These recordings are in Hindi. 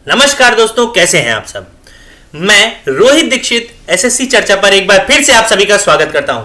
नमस्कार दोस्तों, कैसे हैं आप सब। मैं रोहित दीक्षित एसएससी चर्चा पर एक बार फिर से आप सभी का स्वागत करता हूं।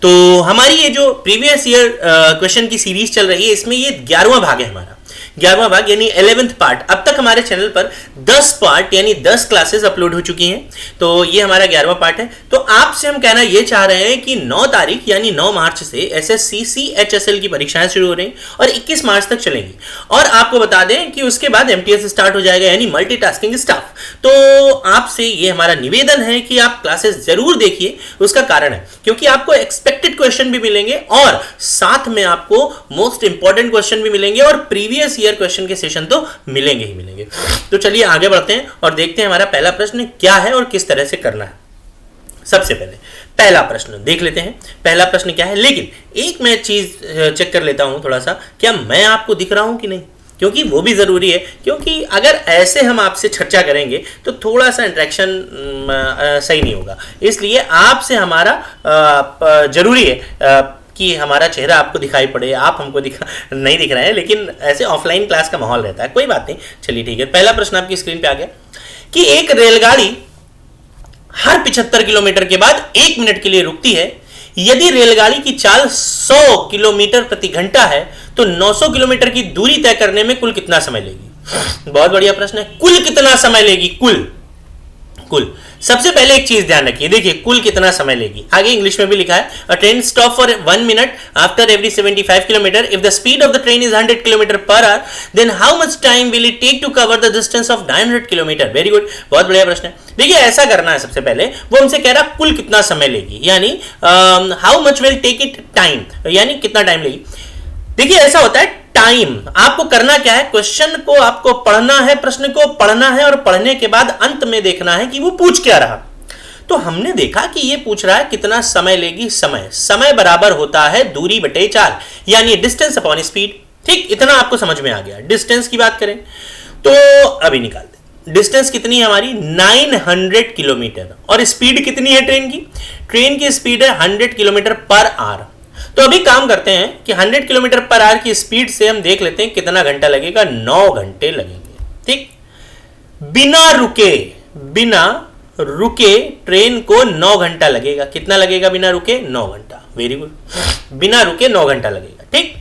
तो हमारी ये जो प्रीवियस ईयर क्वेश्चन की सीरीज चल रही है, इसमें ये 11वां भाग है हमारा 11वां भाग यानी 11th पार्ट। अब तक हमारे चैनल पर 10 पार्ट यानी 10 क्लासेस अपलोड हो चुकी हैं। तो ये हमारा 11वां पार्ट है। तो आपसे हम कहना ये चाह रहे हैं कि 9 तारीख यानी 9 मार्च से एसएससी CHSL की परीक्षाएं शुरू हो रही हैं और 21 मार्च तक चलेंगी। और आपको बता दें कि उसके बाद MTS स्टार्ट हो जाएगा यानी मल्टीटास्किंग स्टाफ। तो आपसे ये हमारा निवेदन है कि आप क्लासेस जरूर देखिए। उसका कारण है क्योंकि आपको एक्सपेक्टेड क्वेश्चन भी मिलेंगे और साथ में आपको मोस्ट इंपॉर्टेंट क्वेश्चन भी मिलेंगे और प्रीवियस ईयर क्वेश्चन के सेशन तो मिलेंगे ही मिलेंगे। तो चलिए आगे बढ़ते हैं और देखते हैं हमारा पहला प्रश्न क्या है और किस तरह से करना है। सबसे पहले पहला प्रश्न देख लेते हैं। पहला प्रश्न क्या है, लेकिन एक मैं चीज चेक कर लेता हूं थोड़ा सा, क्या मैं आपको दिख रहा हूं कि नहीं, क्योंकि वो भी जरूरी है। क्योंकि अगर ऐसे हम आपसे चर्चा करेंगे तो थोड़ा सा इंटरेक्शन सही नहीं होगा। इसलिए आपसे हमारा जरूरी है कि हमारा चेहरा आपको दिखाई पड़े। आप हमको नहीं दिख रहे हैं, लेकिन ऐसे ऑफलाइन क्लास का माहौल रहता है, कोई बात नहीं। चलिए ठीक है, पहला प्रश्न आपकी स्क्रीन पे आ गया कि एक रेलगाड़ी हर 75 किलोमीटर के बाद 1 मिनट के लिए रुकती है। यदि रेलगाड़ी की चाल 100 किलोमीटर प्रति घंटा है तो 900 किलोमीटर की दूरी तय करने में कुल कितना समय लेगी। बहुत बढ़िया प्रश्न है। कुल कितना समय लेगी, कुल सबसे पहले एक चीज ध्यान रखिए, देखिए कुल कितना समय लेगी। आगे इंग्लिश में भी लिखा है, a train stop for 1 minute after every 75 kilometre if the speed of the train is 100 kilometre per hour then how much time will it take to cover the distance of 900 kilometre. Very good, बहुत बढ़िया प्रश्न है। देखिए ऐसा करना है, सबसे पहले वो हमसे कह रहा कुल कितना समय लेगी, यानी how much will take it time, यानी कितना टाइम लेगी। देखिए ऐसा होता है, टाइम आपको करना क्या है, क्वेश्चन को आपको पढ़ना है, प्रश्न को पढ़ना है और पढ़ने के बाद अंत में देखना है कि वो पूछ क्या रहा। तो हमने देखा कि ये पूछ रहा है कितना समय लेगी। समय बराबर होता है दूरी बटे चाल, यानी डिस्टेंस अपॉन स्पीड। ठीक, इतना आपको समझ में आ गया। डिस्टेंस की बात करें तो अभी निकालते हैं। डिस्टेंस कितनी है हमारी, 900 किलोमीटर। और स्पीड कितनी है ट्रेन की स्पीड है 100 किलोमीटर पर आवर। तो अभी काम करते हैं कि 100 किलोमीटर पर आवर की स्पीड से हम देख लेते हैं कितना घंटा लगेगा। 9 घंटे लगेंगे। ठीक, बिना रुके ट्रेन को 9 घंटा लगेगा। कितना लगेगा बिना रुके, 9 घंटा। वेरी गुड, बिना रुके 9 घंटा लगेगा। ठीक,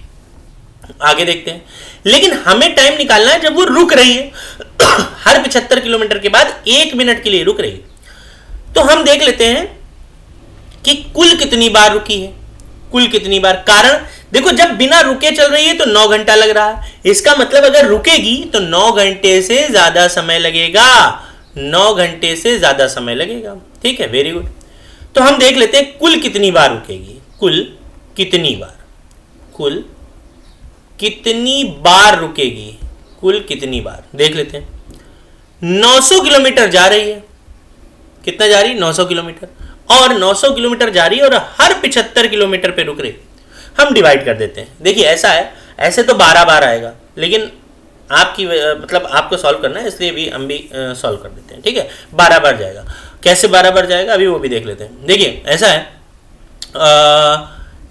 आगे देखते हैं। लेकिन हमें टाइम निकालना है जब वो रुक रही है हर 75 किलोमीटर के बाद 1 मिनट के लिए रुक रही है। तो हम देख लेते हैं कि कुल कितनी बार रुकी है, कुल कितनी बार। कारण देखो, जब बिना रुके चल रही है तो 9 घंटा लग रहा है। इसका मतलब अगर रुकेगी तो 9 घंटे से ज्यादा समय लगेगा। 9 घंटे से ज्यादा समय लगेगा। ठीक है, वेरी गुड। तो हम देख लेते हैं कुल कितनी बार रुकेगी, कुल कितनी बार रुकेगी, कुल कितनी बार देख लेते हैं। 900 किलोमीटर जा रही है। कितना जा रही है, 900 किलोमीटर। और 900 किलोमीटर जा रही है और हर 75 किलोमीटर पे रुक रही। हम डिवाइड कर देते हैं। देखिए ऐसा है, ऐसे तो 12 बार आएगा, लेकिन आपकी मतलब आपको सॉल्व करना है, इसलिए भी हम भी सॉल्व कर देते हैं। ठीक है, 12 बार जाएगा। कैसे 12 बार जाएगा अभी वो भी देख लेते हैं। देखिए ऐसा है,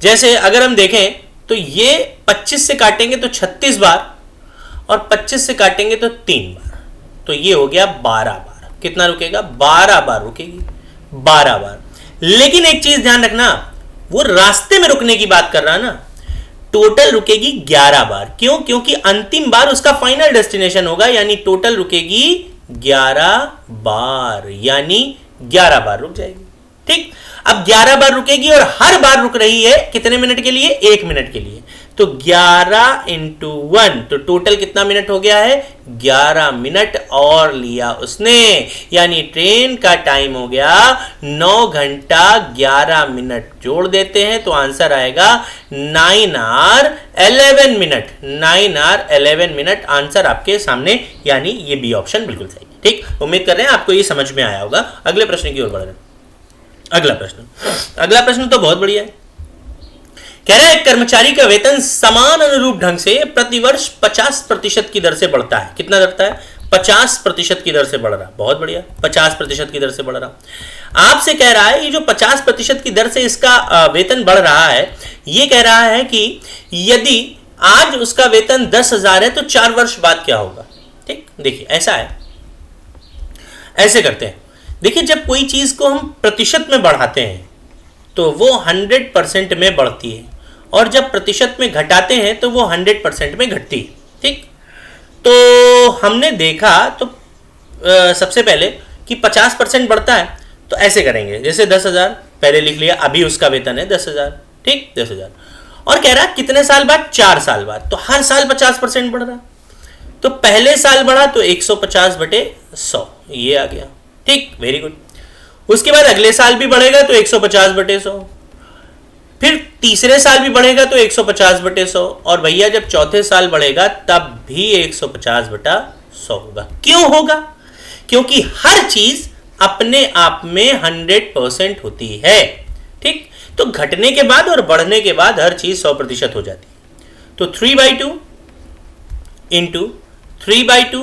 जैसे अगर हम देखें तो ये 25 से काटेंगे तो 36 बार और 25 से काटेंगे तो 3 बार, तो ये हो गया 12 बार। कितना रुकेगा, 12 बार रुकेगी, 12 बार। लेकिन एक चीज ध्यान रखना, वो रास्ते में रुकने की बात कर रहा है ना। टोटल रुकेगी 11 बार। क्यों, क्योंकि अंतिम बार उसका फाइनल डेस्टिनेशन होगा, यानी टोटल रुकेगी 11 बार, यानी 11 बार रुक जाएगी। ठीक, अब 11 बार रुकेगी और हर बार रुक रही है कितने मिनट के लिए, 1 मिनट के लिए। तो 11 × 1, तो टोटल कितना मिनट हो गया है, 11 मिनट और लिया उसने, यानी ट्रेन का टाइम हो गया 9 घंटा 11 मिनट। जोड़ देते हैं तो आंसर आएगा 9 hour 11 minute. 9 hour 11 minute answer आपके सामने, यानी ये बी ऑप्शन बिल्कुल सही। ठीक, उम्मीद कर रहे हैं आपको ये समझ में आया होगा। अगले प्रश्न की ओर बढ़ रहे हैं। अगला प्रश्न तो बहुत बढ़िया है। कह रहे हैं कर्मचारी का वेतन समान अनुरूप ढंग से प्रतिवर्ष 50% की दर से बढ़ता है। कितना बढ़ता है, 50% की दर से बढ़ रहा। बहुत बढ़िया, 50% की दर से बढ़ रहा। आपसे कह रहा है ये जो 50% की दर से इसका वेतन बढ़ रहा है, ये कह रहा है कि यदि आज उसका वेतन 10,000 है तो 4 वर्ष बाद क्या होगा। ठीक, देखिए ऐसा है, ऐसे करते हैं। देखिए, जब कोई चीज को हम प्रतिशत में बढ़ाते हैं तो वो 100% में बढ़ती है, और जब प्रतिशत में घटाते हैं तो वो 100% में घटती है। ठीक, तो हमने देखा तो सबसे पहले कि 50% बढ़ता है, तो ऐसे करेंगे, जैसे 10,000 पहले लिख लिया, अभी उसका वेतन है 10,000। ठीक, 10,000, और कह रहा है कितने साल बाद, 4 साल बाद, तो हर साल 50% बढ़ रहा है। तो पहले साल बढ़ा तो 150/100, ये आ गया। ठीक, वेरी गुड। उसके बाद अगले साल भी बढ़ेगा तो 150/100, फिर तीसरे साल भी बढ़ेगा तो 150/100, और भैया जब चौथे साल बढ़ेगा तब भी 150/100 होगा। क्यों होगा? क्योंकि हर चीज अपने आप में 100% होती है। ठीक, तो घटने के बाद और बढ़ने के बाद हर चीज 100% हो जाती है। तो 3/2 इंटू 3/2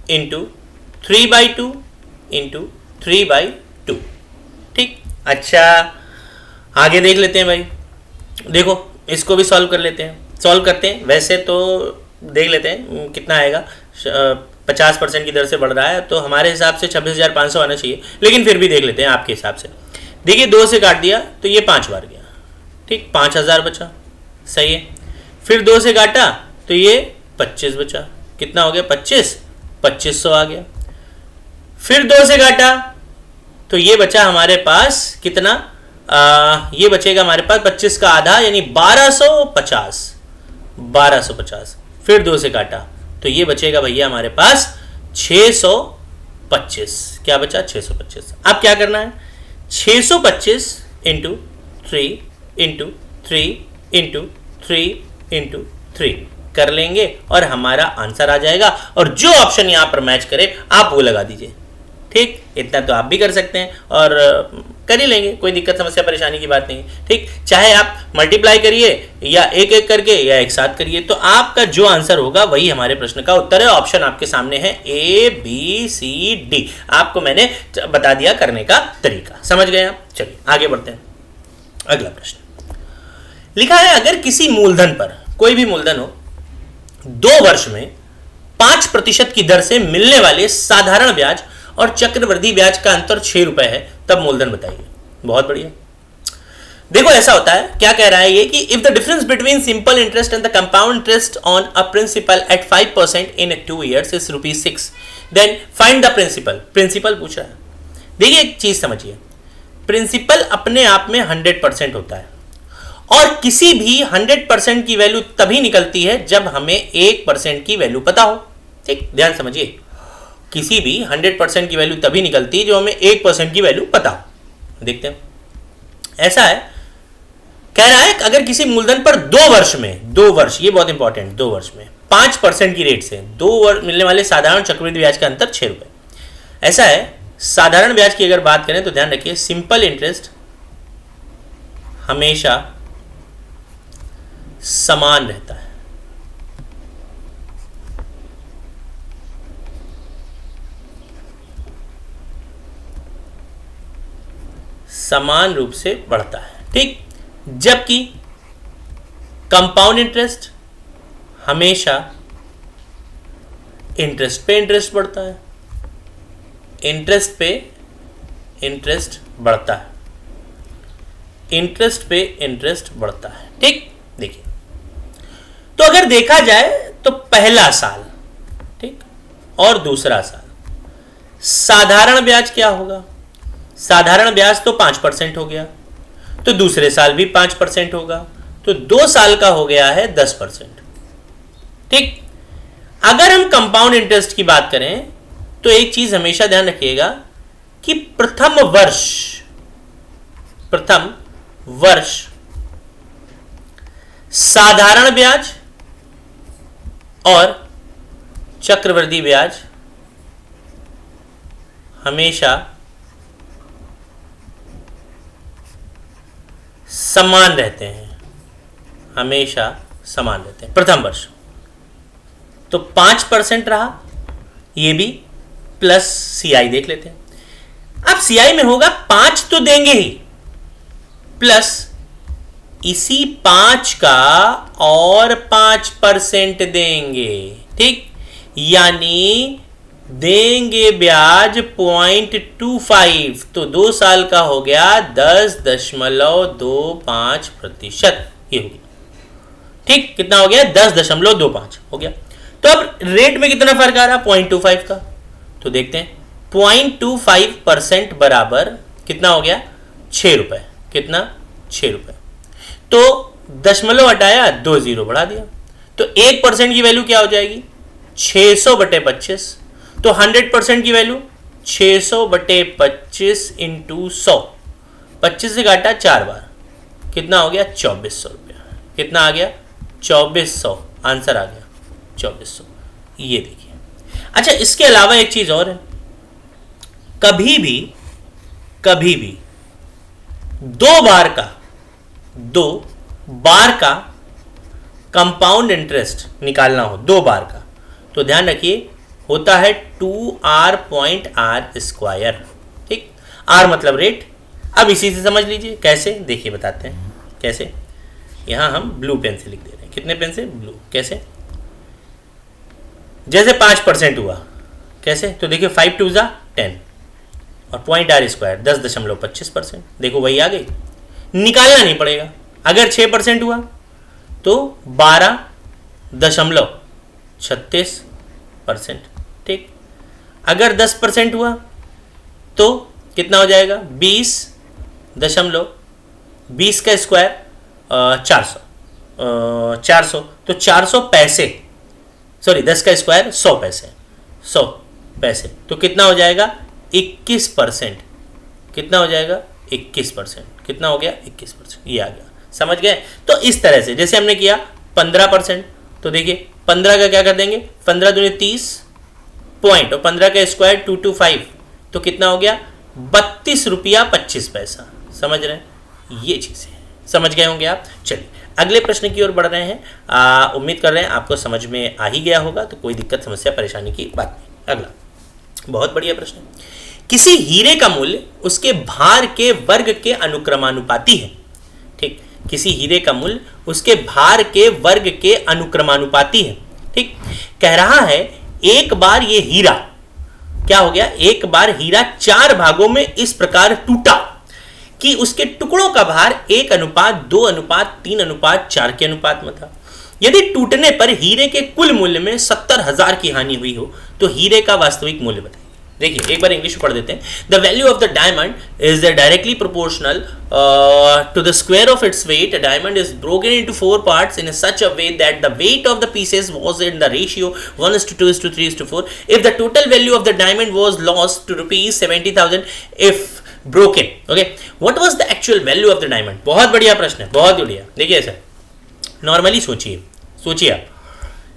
इंटू 3/2 इंटू 3/2। ठीक, अच्छा आगे देख लेते हैं भाई। देखो, इसको भी सॉल्व कर लेते हैं, सॉल्व करते हैं। वैसे तो देख लेते हैं कितना आएगा। 50% की दर से बढ़ रहा है तो हमारे हिसाब से 26,500 आना चाहिए, लेकिन फिर भी देख लेते हैं आपके हिसाब से। देखिए, 2 से काट दिया तो ये 5 बार गया। ठीक, 5,000 बचा, सही है। फिर 2 से काटा तो ये 25 बचा, कितना हो गया 25, 2500 आ गया। फिर 2 से काटा तो ये बचा हमारे पास कितना, ये बचेगा हमारे पास 25 का आधा यानी 1250, 1250। फिर 2 से काटा तो ये बचेगा भैया हमारे पास 625। क्या बचा, 625। अब क्या करना है, 625 इंटू 3 इंटू 3 इंटू 3 इंटू 3 कर लेंगे और हमारा आंसर आ जाएगा। और जो ऑप्शन यहां पर मैच करे आप वो लगा दीजिए। ठीक, इतना तो आप भी कर सकते हैं और कर ही लेंगे, कोई दिक्कत समस्या परेशानी की बात नहीं। ठीक, चाहे आप मल्टीप्लाई करिए या एक एक करके या एक साथ करिए, तो आपका जो आंसर होगा वही हमारे प्रश्न का उत्तर है। ऑप्शन आपके सामने है ABCD। आपको मैंने बता दिया करने का तरीका, समझ गए आप। चलिए आगे बढ़ते हैं। अगला प्रश्न लिखा है, अगर किसी मूलधन पर, कोई भी मूलधन हो, 2 वर्ष में 5% की दर से मिलने वाले साधारण ब्याज और चक्रवृद्धि ब्याज का अंतर 6 रुपए है, तब मूलधन बताइए। बहुत बढ़िया। देखो, ऐसा होता है, क्या कह रहा है ये कि if the difference between simple interest and the compound interest on a principal at 5% in 2 years is ₹6, then find the principal. Principal पूछ रहा है। देखिए, एक चीज समझिए, प्रिंसिपल अपने आप में 100% होता है, और किसी भी 100% की वैल्यू तभी निकलती है जब हमें 1% की वैल्यू पता हो। ठीक, ध्यान समझिए, किसी भी 100% की वैल्यू तभी निकलती है जो हमें 1% की वैल्यू पता हो। देखते हैं, ऐसा है, कह रहा है अगर किसी मूलधन पर 2 वर्ष में, 2 वर्ष, ये बहुत इंपॉर्टेंट, 2 वर्ष में 5% की रेट से 2 वर्ष मिलने वाले साधारण चक्रवृद्धि ब्याज का अंतर 6 रुपए। ऐसा है, साधारण ब्याज की अगर बात करें तो ध्यान रखिए, सिंपल इंटरेस्ट हमेशा समान रहता है। समान रूप से बढ़ता है। ठीक, जबकि कंपाउंड इंटरेस्ट हमेशा इंटरेस्ट पे इंटरेस्ट बढ़ता है, इंटरेस्ट पे इंटरेस्ट बढ़ता है, इंटरेस्ट पे इंटरेस्ट बढ़ता है। ठीक, देखिए, तो अगर देखा जाए तो पहला साल, ठीक, और दूसरा साल, साधारण ब्याज क्या होगा, साधारण ब्याज तो 5% हो गया, तो दूसरे साल भी 5% होगा, तो 2 साल का हो गया है 10%। ठीक, अगर हम कंपाउंड इंटरेस्ट की बात करें तो एक चीज हमेशा ध्यान रखिएगा कि प्रथम वर्ष साधारण ब्याज और चक्रवृद्धि ब्याज हमेशा समान रहते हैं, हमेशा समान रहते हैं। प्रथम वर्ष तो 5% रहा, ये भी प्लस CI देख लेते हैं। अब CI में होगा 5 तो देंगे ही, प्लस इसी 5 का और 5% देंगे। ठीक, यानी देंगे ब्याज 0.25, तो 2 साल का हो गया 10.25%। ये हो गया, ठीक, कितना हो गया 10.25 हो गया। तो अब रेट में कितना फर्क आ रहा, 0.25 का, तो देखते हैं 0.25% बराबर कितना हो गया 6 रुपए, कितना 6 रुपए। तो दशमलव हटाया, 2 जीरो बढ़ा दिया, तो 1% की वैल्यू क्या हो जाएगी 600/25। तो 100% की वैल्यू 600/25 इंटू 100, 25 से काटा 4 बार, कितना हो गया 2400 रुपया। कितना आ गया 2400, आंसर आ गया 2400। ये देखिए। अच्छा, इसके अलावा एक चीज और है, कभी भी 2 बार का कंपाउंड इंटरेस्ट निकालना हो, 2 बार का, तो ध्यान रखिए होता है 2r.r²। ठीक, r मतलब रेट। अब इसी से समझ लीजिए कैसे, देखिए बताते हैं कैसे। यहां हम ब्लू पेन से लिख दे रहे हैं, कितने पेन से, ब्लू। कैसे, जैसे 5% हुआ, कैसे, तो देखिए 5 2 = 10 और .r² 10.25%। देखो वही आ गई, निकालना नहीं पड़ेगा। अगर 6% हुआ तो 12.36%। ठीक, अगर 10% हुआ तो कितना हो जाएगा 20 का स्क्वायर 400, 400, तो 400 पैसे, सॉरी 10 का स्क्वायर 100 पैसे, 100 पैसे, तो कितना हो जाएगा 21%। कितना हो जाएगा 21%। कितना हो गया 21%, ये आ गया, समझ गए। तो इस तरह से जैसे हमने किया 15%, तो देखिए 15 का क्या कर देंगे, 15 दूनी 30 पॉइंट और 15 का स्क्वायर 225, तो कितना हो गया 32 रुपया 25 पैसा। समझ रहे हैं, ये चीज़ें समझ गए होंगे आप। चलिए अगले प्रश्न की ओर बढ़ रहे हैं। उम्मीद कर रहे हैं आपको समझ में आ ही गया होगा, तो कोई दिक्कत समस्या परेशानी की बात नहीं। अगला बहुत बढ़िया प्रश्न है। किसी हीरे का मूल्य उसके भार के वर्ग के अनुक्रमानुपाती है। ठीक, किसी हीरे का मूल्य उसके भार के वर्ग के अनुक्रमानुपाती है। ठीक, कह रहा है एक बार ये हीरा क्या हो गया, एक बार हीरा 4 भागों में इस प्रकार टूटा कि उसके टुकड़ों का भार 1:2:3:4 के अनुपात में था। यदि टूटने पर हीरे के कुल मूल्य में 70,000 की हानि हुई हो तो हीरे का वास्तविक मूल्य बताइए। देखिए एक बार इंग्लिश में पढ़ देते हैं। The value of the diamond is directly proportional to the square of its weight. A diamond is broken into 4 parts in such a way that the weight of the pieces was in the ratio 1:2:3:4। If the total value of the diamond was lost to ₹70,000 if broken. Okay, what was the actual value of the diamond. बहुत बढ़िया प्रश्न है, बहुत बढ़िया। देखिए ऐसा नॉर्मली सोचिए आप,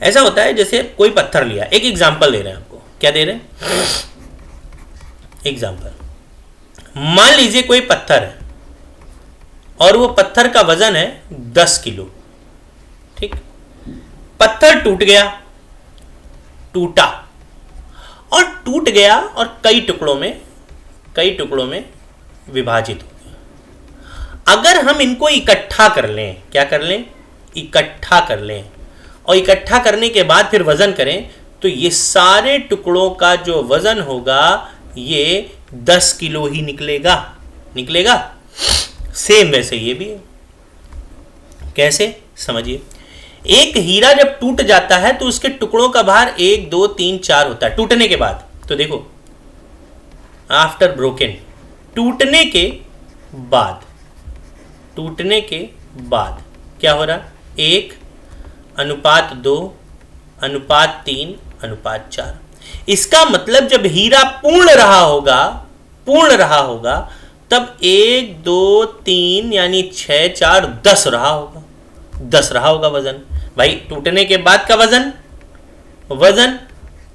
ऐसा होता है जैसे कोई पत्थर लिया, एक एग्जांपल दे रहे हैं आपको। क्या दे रहे हैं, एग्जांपल। मान लीजिए कोई पत्थर है और वो पत्थर का वजन है 10 किलो। ठीक, पत्थर टूटा और टूट गया और कई टुकड़ों में विभाजित हो गया। अगर हम इनको इकट्ठा कर लें, क्या कर लें, इकट्ठा कर लें, और इकट्ठा करने के बाद फिर वजन करें, तो ये सारे टुकड़ों का जो वजन होगा ये 10 किलो ही निकलेगा। सेम वैसे ये भी है। कैसे, समझिए। एक हीरा जब टूट जाता है तो उसके टुकड़ों का भार 1 2 3 4 होता है टूटने के बाद। तो देखो आफ्टर ब्रोकन, टूटने के बाद क्या हो रहा, 1:2:3:4। इसका मतलब जब हीरा पूर्ण रहा होगा तब 1 2 3 यानी 6 4 10 रहा होगा वजन। भाई टूटने के बाद का वजन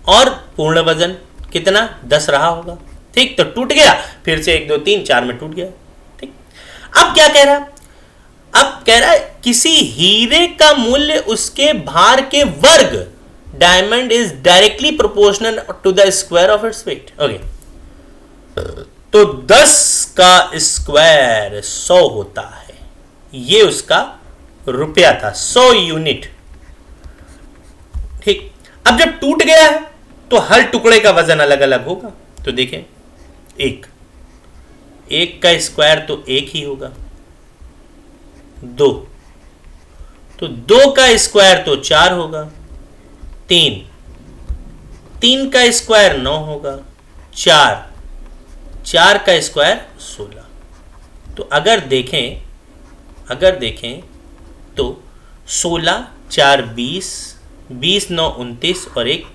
और पूर्ण वजन कितना 10 रहा होगा। ठीक, तो टूट गया, फिर से 1 2 3 4 में टूट गया। ठीक, अब क्या कह रहा है, अब कह रहा है किसी हीरे का मूल्य उसके भार के वर्ग, diamond is directly proportional to the square of its weight. Okay, तो 10 का स्क्वायर 100 होता है, ये उसका रुपया था, 100 यूनिट। ठीक, अब जब टूट गया है तो हर टुकड़े का वजन अलग अलग होगा। तो देखें, एक का स्क्वायर तो एक ही होगा, 2 तो 2 का स्क्वायर तो 4 होगा, 3 का स्क्वायर 9 होगा, 4 का स्क्वायर 16। तो अगर देखें तो 16 4 20, 20 9 29 और 1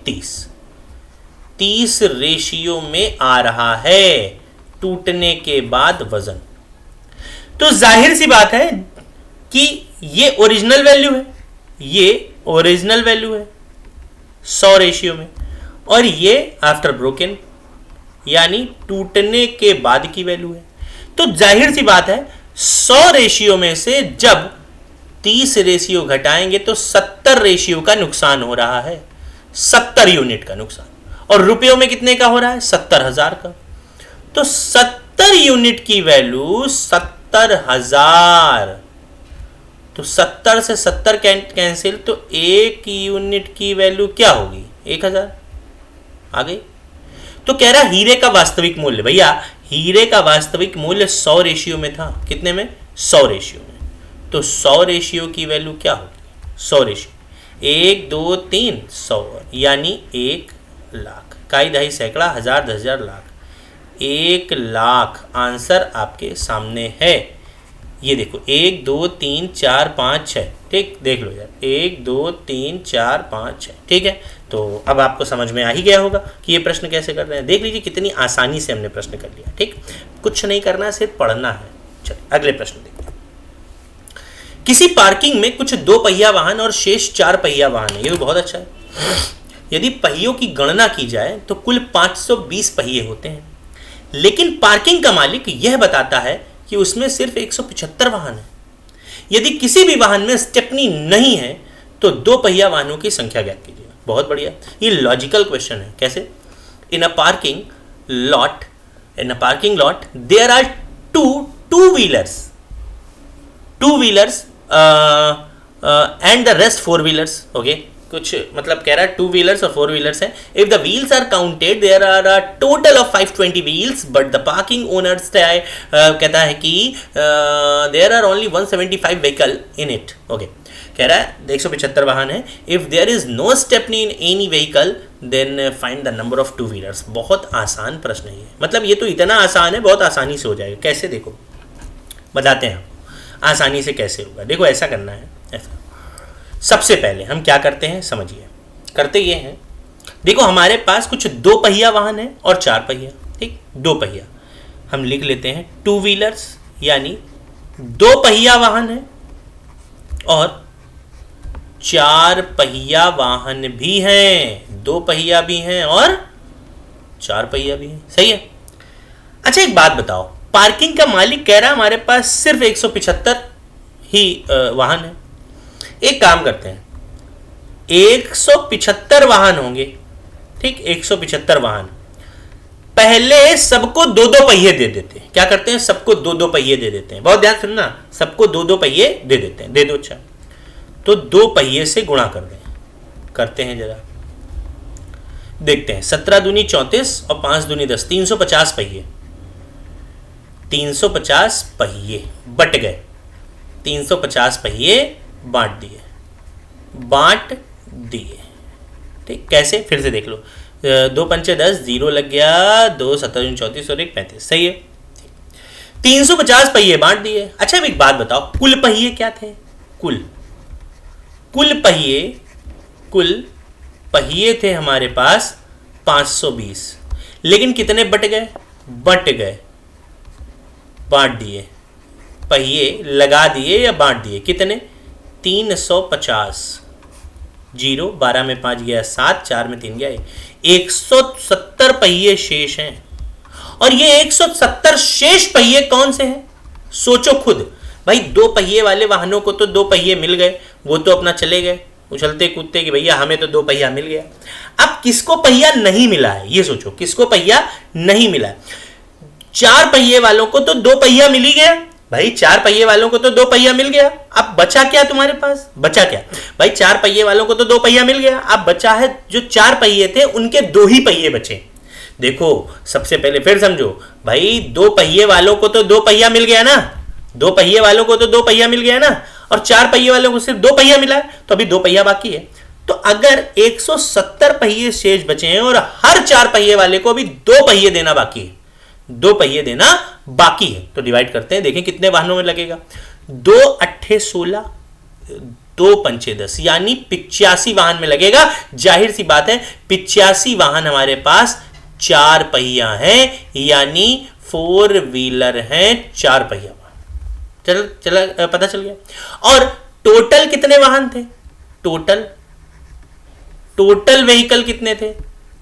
30 रेशियो में आ रहा है टूटने के बाद वजन। तो जाहिर सी बात है कि ये ओरिजिनल वैल्यू है 100 रेशियो में, और ये आफ्टर ब्रोकन यानी टूटने के बाद की वैल्यू है। तो जाहिर सी बात है 100 रेशियो में से जब 30 रेशियो घटाएंगे तो 70 रेशियो का नुकसान हो रहा है, 70 यूनिट का नुकसान। और रुपयों में कितने का हो रहा है? 70,000 का। तो 70 यूनिट की वैल्यू 70,000, तो 70 से 70 कैंसिल, तो 1 यूनिट की वैल्यू क्या होगी? 1000 आ गई। तो कह रहा हीरे का वास्तविक मूल्य, भैया हीरे का वास्तविक मूल्य 100 रेशियो में था। कितने में? 100 रेशियो में। तो 100 रेशियो की वैल्यू क्या होगी? 100 रेशियो 1 2 3 100 यानी 1 लाख, काई दहाई सैकड़ा, हजार 10,000 लाख, 1 लाख आंसर आपके सामने है। ये देखो 1 2 3 4 5 6, ठीक, देख लो यार 1 2 3 4 5 6, ठीक है। तो अब आपको समझ में आ ही गया होगा कि ये प्रश्न कैसे कर रहे हैं। देख लीजिए कितनी आसानी से हमने प्रश्न कर लिया, ठीक, कुछ नहीं करना, सिर्फ पढ़ना है। चलिए अगले प्रश्न देखते हैं। किसी पार्किंग में कुछ 2 पहिया वाहन और शेष 4 पहिया वाहन है। ये तो बहुत अच्छा है। यदि पहियों की गणना की जाए तो कुल 520 पहिए होते हैं, लेकिन पार्किंग का मालिक यह बताता है कि उसमें सिर्फ 175 वाहन है। यदि किसी भी वाहन में स्टेपनी नहीं है तो 2 पहिया वाहनों की संख्या ज्ञात कीजिए। बहुत बढ़िया, ये लॉजिकल क्वेश्चन है। कैसे? In a parking lot there are two wheelers and the rest 4 wheelers. Okay, कुछ मतलब कह रहा है 2 व्हीलर्स और 4 व्हीलर्स हैं। If the wheels are counted there are a total of 520 wheels, but the parking owners कहता है कि there are only 175 vehicle in it. Okay, कह रहा है 175 वाहन है। If there is no stepney in any vehicle then find the number of 2 wheelers. बहुत आसान प्रश्न है ये, मतलब ये तो इतना आसान है, बहुत आसानी से हो जाएगा। कैसे? देखो बताते हैं आसानी से कैसे होगा। देखो ऐसा करना है, ऐसा सबसे पहले हम क्या करते हैं समझिए। करते ये हैं, देखो हमारे पास कुछ 2 पहिया वाहन है और 4 पहिया, ठीक, 2 पहिया हम लिख लेते हैं 2 व्हीलर्स, यानी 2 पहिया वाहन है और 4 पहिया वाहन भी हैं। 2 पहिया भी हैं और 4 पहिया भी हैं, सही है। अच्छा एक बात बताओ, पार्किंग का मालिक कह रहा है हमारे पास सिर्फ 175 ही वाहन है। एक काम करते हैं, 175 वाहन होंगे, ठीक, 175 वाहन, पहले सबको 2-2 पहिए दे देते हैं। क्या करते हैं? सबको 2-2 पहिए दे देते हैं। बहुत ध्यान सुनना, सबको 2-2 पहिए दे देते हैं। दे दो। अच्छा, तो 2 पहिए से गुणा कर दें। करते हैं जरा, देखते हैं। 17 दूनी 34 और 5 दूनी 10, 350 पहिए। 350 पहिए बट गए, 350 पहिए बांट दिए, ठीक। कैसे? फिर से देख लो, 2 पंचे 10, 0 लग गया, 2 17 34 और 1 35, सही है। 350 पहिए बांट दिए। अच्छा एक बात बताओ, कुल पहिए क्या थे? कुल पहिए थे हमारे पास 520, लेकिन कितने बट गए? बांट दिए, पहिए लगा दिए या बांट दिए। कितने? 350। 0 12 में 5 गया 7, 4 में 3 गया 170 पहिए शेष हैं। और ये 170 शेष पहिए कौन से हैं? सोचो खुद भाई। 2 पहिए वाले वाहनों को तो 2 पहिए मिल गए, वो तो अपना चले गए उछलते कूदते कि भैया हमें तो 2 पहिया मिल गया। अब किसको पहिया नहीं मिला है ये सोचो, किसको पहिया नहीं मिला है? 4 पहिए वालों को तो 2 पहिया मिल ही गया, भाई 4 पहिए वालों को तो 2 पहिया मिल गया, अब बचा क्या तुम्हारे पास, बचा क्या भाई, 4 पहिए वालों को तो 2 पहिया मिल गया, अब बचा है जो 4 पहिए थे उनके 2 ही पहिए बचे। देखो सबसे पहले फिर समझो भाई, 2 पहिए वालों को तो 2 पहिया मिल गया ना, 2 पहिए वालों को तो 2 पहिया मिल गया ना, और 4 पहिए वालों को सिर्फ 2 पहिया मिला है, तो अभी 2 पहिया बाकी है। तो अगर 170 पहिए शेष बचे हैं और हर 4 पहिए वाले को अभी 2 पहिए देना बाकी है, 2 पहिए देना बाकी है, तो डिवाइड करते हैं, देखें कितने वाहनों में लगेगा। 2 अट्ठे 16, 2 पंचे 10, यानी 85 वाहन में लगेगा। जाहिर सी बात है 85 वाहन हमारे पास 4 पहिया है, यानी 4 व्हीलर है, 4 पहिया वाहन। चला पता चल गया। और टोटल कितने वाहन थे, टोटल व्हीकल कितने थे,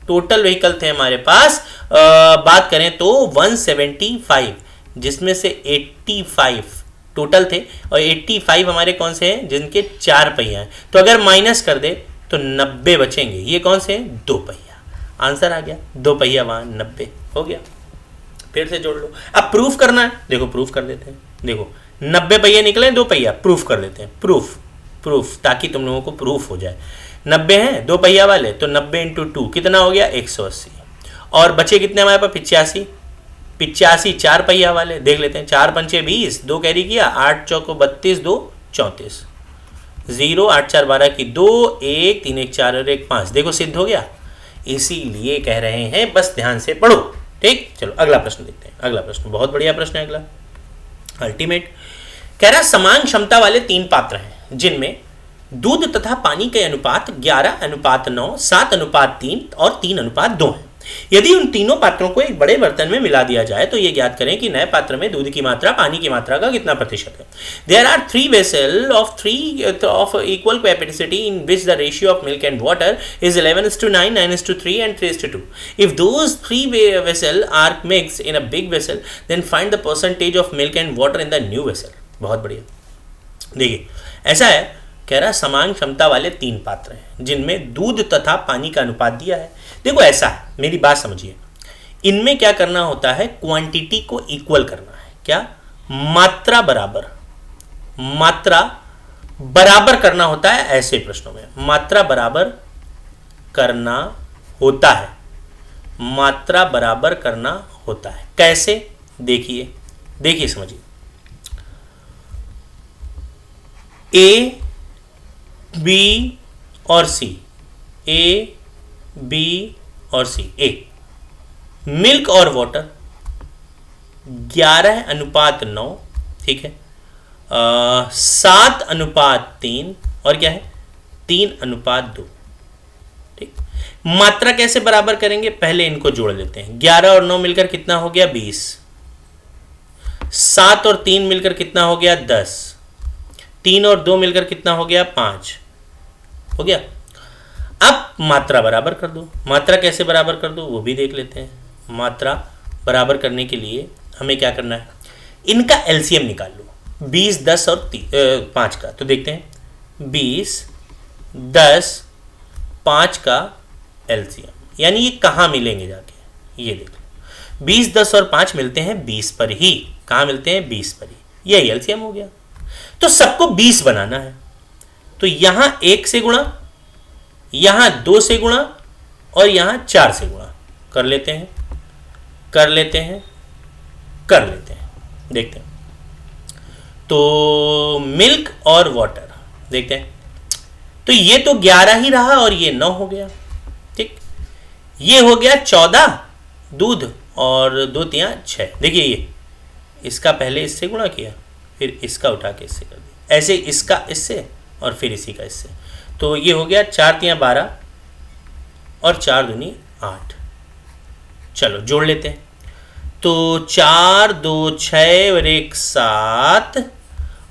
टोटल व्हीकल थे हमारे पास बात करें तो 175, जिसमें से 85 टोटल थे, और 85 हमारे कौन से हैं, जिनके 4 पहिया हैं। तो अगर माइनस कर दे तो 90 बचेंगे, ये कौन से हैं, 2 पहिया। आंसर आ गया, 2 पहिया वाहन 90 हो गया। फिर से जोड़ लो, अब प्रूफ करना है, देखो प्रूफ कर देते हैं। देखो 90 पहिए निकले, 2 पहिया, प्रूफ कर देते हैं, प्रूफ ताकि तुम लोगों को प्रूफ हो जाए। 90 हैं 2 पहिया वाले, तो 90 इंटू 2 कितना हो गया, 180। और बचे कितने हमारे पास, 85 4 पहिया वाले, देख लेते हैं। 4 पंचे 20, 2 कैरी किया, 8 चौको 32, 2 34, 0 8 4 12 की 2, 1 3 1 4 और 1 5, देखो सिद्ध हो गया। इसीलिए कह रहे हैं बस ध्यान से पढ़ो, ठीक। चलो अगला प्रश्न देखते हैं। अगला प्रश्न बहुत बढ़िया प्रश्न है, अगला अल्टीमेट। कह रहा समान क्षमता वाले 3 पात्र हैं जिनमें दूध तथा पानी के अनुपात 11:9, 7:3 और 3:2 है। यदि उन तीनों पात्रों को एक बड़े बर्तन में मिला दिया जाए तो ये ज्ञात करें कि नए पात्र में दूध की मात्रा पानी की मात्रा का कितना प्रतिशत है। There are 3 vessel of equal capacity in which the ratio of milk and water is 11:9, 9:3 and 3:2। If those 3 vessel are mixed in a big vessel then find the percentage of milk and water in the new vessel. बहुत बढ़िया। देखिए ऐसा है, कह रहा समान क्षमता वाले 3 पात्र हैं जिनमें दूध तथा पानी का अनुपात दिया है। देखो ऐसा है, मेरी बात समझिए, इनमें क्या करना होता है, क्वांटिटी को इक्वल करना है। क्या, मात्रा बराबर करना होता है। ऐसे प्रश्नों में मात्रा बराबर करना होता है, मात्रा बराबर करना होता है। कैसे, देखिए समझिए। ए बी और सी, ए बी और सी। ए मिल्क और वाटर 11:9, ठीक है, 7:3 और क्या है 3:2, ठीक। मात्रा कैसे बराबर करेंगे, पहले इनको जोड़ लेते हैं। 11 और 9 मिलकर कितना हो गया, 20। 7 और 3 मिलकर कितना हो गया, 10। 3 और 2 मिलकर कितना हो गया, 5 हो गया। अब मात्रा बराबर कर दो। मात्रा कैसे बराबर कर दो वो भी देख लेते हैं। मात्रा बराबर करने के लिए हमें क्या करना है, इनका एलसीएम निकाल लो। 20, 10 और 5 का, तो देखते हैं 20, 10, 5 का एलसीएम, यानी ये कहाँ मिलेंगे जाके, ये देख लो। 20, 10 और 5 मिलते हैं 20 पर ही। कहाँ मिलते हैं, 20 पर ही। यही एलसीएम हो गया। तो सबको 20 बनाना है, तो यहां 1 से गुणा, यहां 2 से गुणा और यहां 4 से गुणा कर लेते हैं, देखते हैं। तो मिल्क और वाटर देखते हैं, तो ये तो 11 ही रहा और ये 9 हो गया, ठीक। ये हो गया 14 दूध और 2 तिया 6। देखिए ये इसका पहले इससे गुणा किया, फिर इसका उठा के इससे कर दिया, ऐसे इसका इससे और फिर इसी का इससे। तो ये हो गया 4 तिया 12 और 4 दूनी 8। चलो जोड़ लेते हैं। तो 4, 2, 6 और 1 7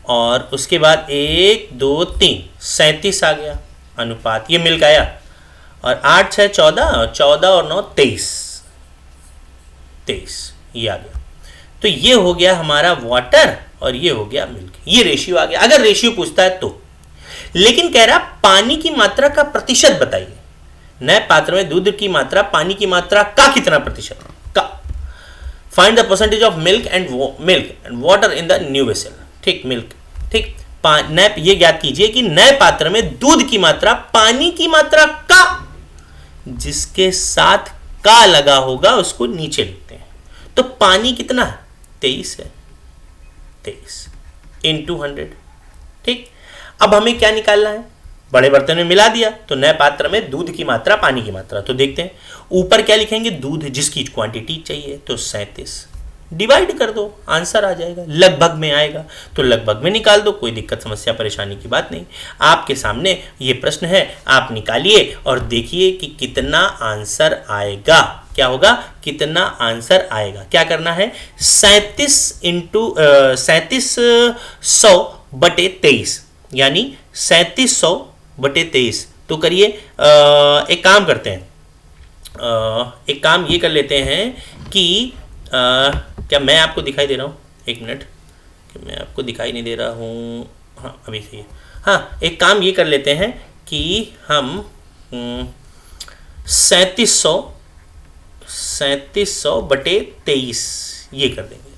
और उसके बाद 1, 2, 3 37 आ गया अनुपात, ये मिल गया। और 8, 6, 14 और 14 और 9 23 ये आ गया। तो ये हो गया हमारा वाटर और ये हो गया मिल्क, ये रेशियो आ गया। अगर रेशियो पूछता है तो, लेकिन कह रहा पानी की मात्रा का प्रतिशत बताइए। नए पात्र में दूध की मात्रा पानी की मात्रा का कितना प्रतिशत का। Find the percentage of milk and water in the new vessel. ठीक, मिल्क, ठीक, नए, ये ज्ञात कीजिए कि नए पात्र में दूध की मात्रा पानी की मात्रा का जिसके साथ का लगा होगा उसको नीचे लिखते हैं। तो पानी कितना है? 23 है, 23 इंटू 100। ठीक, अब हमें क्या निकालना है? बड़े बर्तन में मिला दिया तो नए पात्र में दूध की मात्रा पानी की मात्रा। तो देखते हैं ऊपर क्या लिखेंगे, दूध जिसकी क्वांटिटी चाहिए, तो 37 डिवाइड कर दो, आंसर आ जाएगा, लगभग में आएगा तो लगभग में निकाल दो, कोई दिक्कत समस्या परेशानी की बात नहीं। आपके सामने ये प्रश्न है, आप निकालिए और देखिए कि कितना आंसर आएगा। क्या होगा? कितना आंसर आएगा? क्या करना है? 3700 बटे 23 यानी 3700 बटे 23। तो करिए, एक काम करते हैं, एक काम ये कर लेते हैं कि क्या मैं आपको दिखाई दे रहा हूँ? एक मिनट, कि मैं आपको दिखाई नहीं दे रहा हूँ। हाँ, अभी सही है। हाँ, एक काम ये कर लेते हैं कि हम 3700 बटे 23 ये कर देंगे,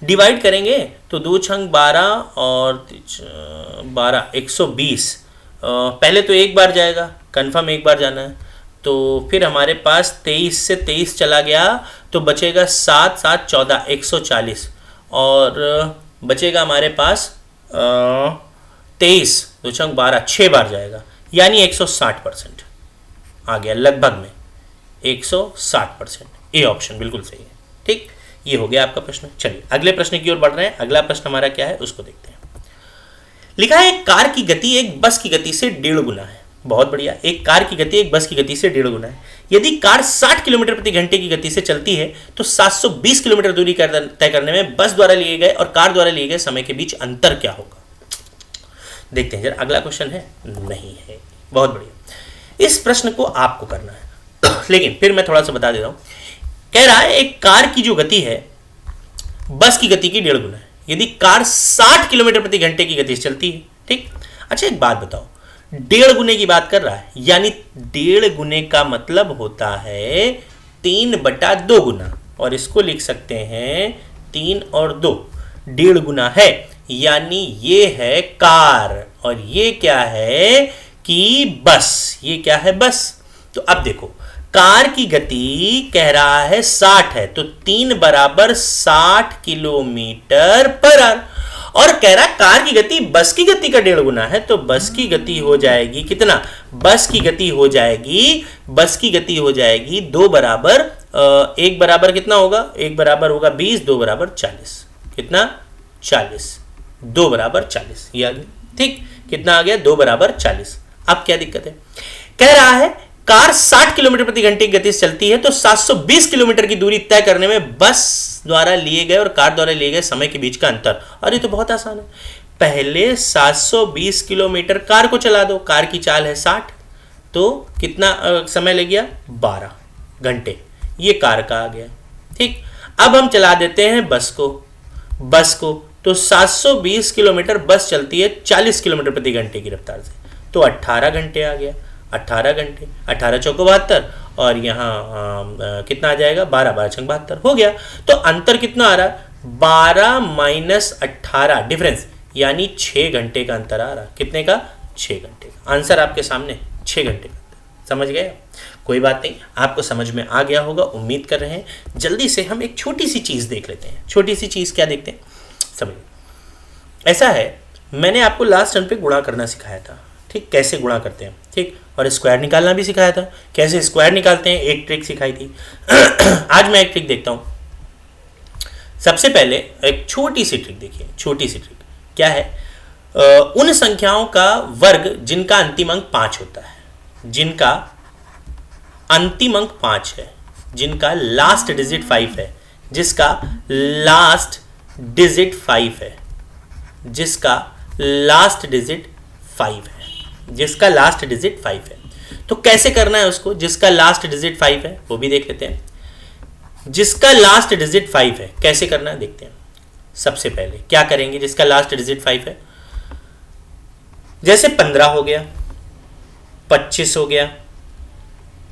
डिवाइड करेंगे तो 2 छंग 12 और 12 120। पहले तो एक बार जाएगा, कंफर्म एक बार जाना है, तो फिर हमारे पास 23 से 23 चला गया तो बचेगा 7 7 14 140 और बचेगा हमारे पास 23 2 छंग 12 6 बार जाएगा यानी 160% आ गया, लगभग में 160%। ए ऑप्शन बिल्कुल सही है। ठीक, ये हो गया आपका प्रश्न। चलिए अगले प्रश्न की ओर बढ़ रहे हैं। अगला प्रश्न हमारा क्या है उसको देखते हैं। लिखा है एक कार की गति एक बस की गति से 1.5 गुना है। बहुत बढ़िया, एक कार की गति एक बस की गति से 1.5 गुना है। यदि कार 60 किलोमीटर प्रति घंटे की गति से चलती है तो 720 किलोमीटर दूरी तय करने में बस द्वारा लिए गए और कार द्वारा लिए गए समय के बीच अंतर क्या होगा? देखते हैं जरा, अगला क्वेश्चन है नहीं है। बहुत बढ़िया, इस प्रश्न को आपको करना है लेकिन फिर मैं थोड़ा सा बता देता हूं। कह रहा है एक कार की जो गति है बस की गति की 1.5 गुना है। यदि कार 60 किलोमीटर प्रति घंटे की गति से चलती है, ठीक। अच्छा एक बात बताओ, 1.5 गुने की बात कर रहा है, यानी 1.5 गुने का मतलब होता है 3/2 गुना, और इसको लिख सकते हैं 3 और 2, 1.5 गुना है, यानी ये है कार और ये क्या है कि बस। ये क्या है? बस। तो अब देखो, कार की गति कह रहा है 60 है, तो 3 बराबर 60 किलोमीटर पर आवर, और कह रहा है कार की गति बस की गति का 1.5 गुना है, तो बस की गति हो जाएगी कितना? बस की गति हो जाएगी 2 बराबर 1 बराबर कितना होगा? 1 बराबर होगा 20, 2 बराबर 40। कितना? 40। 2 बराबर 40 ये आ गया। ठीक, कितना आ गया? 2 बराबर 40। अब क्या दिक्कत है? कह रहा है कार 60 किलोमीटर प्रति घंटे की गति से चलती है तो 720 किलोमीटर की दूरी तय करने में बस द्वारा लिए गए और कार द्वारा लिए गए समय के बीच का अंतर। और ये तो बहुत आसान है, पहले 720 किलोमीटर कार को चला दो, कार की चाल है 60, तो कितना समय लग गया? 12 घंटे, ये कार का आ गया। ठीक, अब हम चला देते हैं बस को, तो 720 किलोमीटर बस चलती है 40 किलोमीटर प्रति घंटे की रफ्तार से, तो 18 घंटे आ गया। 18 घंटे, 18 चौको 72, और यहाँ कितना आ जाएगा? 12 12 छंग 72 हो गया। तो अंतर कितना आ रहा है? 12 माइनस 18 डिफरेंस, यानी 6 घंटे का अंतर आ रहा है। कितने का? 6 घंटे का। आंसर आपके सामने, 6 घंटे का। समझ गए? कोई बात नहीं, आपको समझ में आ गया होगा, उम्मीद कर रहे हैं। जल्दी से हम एक छोटी सी चीज़ देख लेते हैं। छोटी सी चीज़ क्या देखते हैं? समझिए, ऐसा है, मैंने आपको लास्ट टर्म पे गुणा करना सिखाया था, ठीक, कैसे गुणा करते हैं, ठीक, और स्क्वायर निकालना भी सिखाया था, कैसे स्क्वायर निकालते हैं, एक ट्रिक सिखाई थी। आज मैं एक ट्रिक देखता हूँ। सबसे पहले एक छोटी सी ट्रिक देखिए, छोटी सी ट्रिक क्या है? उन संख्याओं का वर्ग जिनका अंतिम अंक 5 होता है, जिनका अंतिम अंक 5 है, जिनका लास्ट डिजिट 5 है, जिसका लास्ट डिजिट 5 है, जिसका लास्ट डिजिट 5 है, जिसका लास्ट डिजिट 5 है। तो कैसे करना है उसको? जिसका लास्ट डिजिट 5 है वो भी देख लेते हैं। जिसका लास्ट डिजिट 5 है कैसे करना है देखते हैं। सबसे पहले क्या करेंगे? जिसका लास्ट डिजिट 5 है, जैसे 15 हो गया, 25 हो गया,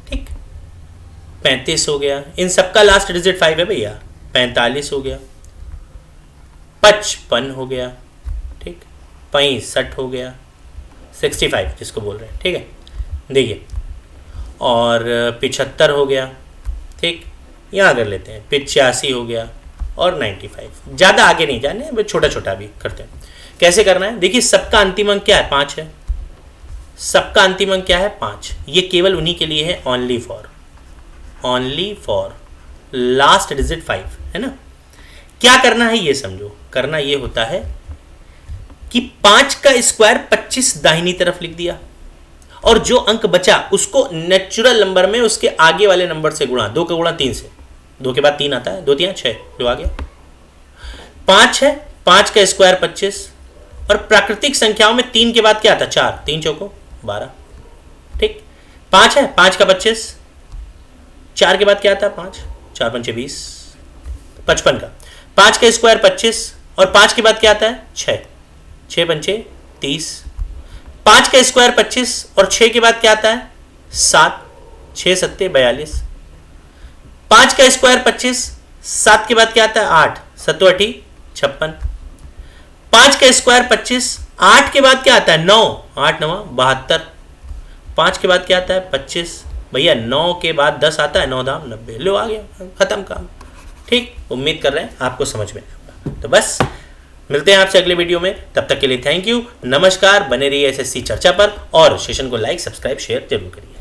ठीक, 35 हो गया, इन सबका लास्ट डिजिट 5 है भैया, 45 हो गया, 55 हो गया, ठीक, 65 हो गया, 65 जिसको बोल रहे हैं, ठीक है, देखिए, और 75 हो गया, ठीक, यहाँ कर लेते हैं, 85 हो गया और 95। ज़्यादा आगे नहीं जाने, छोटा छोटा भी करते हैं। कैसे करना है, देखिए सबका अंतिम अंक क्या है, 5 है, सबका अंतिम अंक क्या है, 5। ये केवल उन्हीं के लिए है, ओनली फॉर लास्ट डिजिट 5, है ना। क्या करना है ये समझो, करना ये होता है कि 5 का स्क्वायर 25 दाहिनी तरफ लिख दिया, और जो अंक बचा उसको नेचुरल नंबर में उसके आगे वाले नंबर से गुणा, 2 का गुणा 3 से, 2 के बाद 3 आता है, 2 3 6, जो आ गया 5 है, 5 का स्क्वायर 25, और प्राकृतिक संख्याओं में 3 के बाद क्या आता है, 4, 3 चौको 12, ठीक, 5 है, 5 का 25, 4 के बाद क्या आता है, 5, 4 पंचे 20, 55 का, 5 का स्क्वायर 25, और 5 के बाद क्या आता है, 6, 6 पंचे 30, 5 का स्क्वायर 25 और 6 के बाद क्या आता है, 7, 6 सत्ते 42, 5 का स्क्वायर 25, 7 के बाद क्या आता है, 8, 7 8 56, 5 का स्क्वायर 25, 8 के बाद क्या आता है, 9, 8 9 72, 5 के बाद क्या आता है, 25, भैया 9 के बाद 10 आता है, 9 दाम 90, लो आ गया, खत्म काम, ठीक। उम्मीद कर रहे हैं आपको समझ में आएगा। तो बस मिलते हैं आपसे अगले वीडियो में, तब तक के लिए थैंक यू, नमस्कार, बने रहिए एसएससी चर्चा पर, और सेशन को लाइक सब्सक्राइब शेयर जरूर करिए।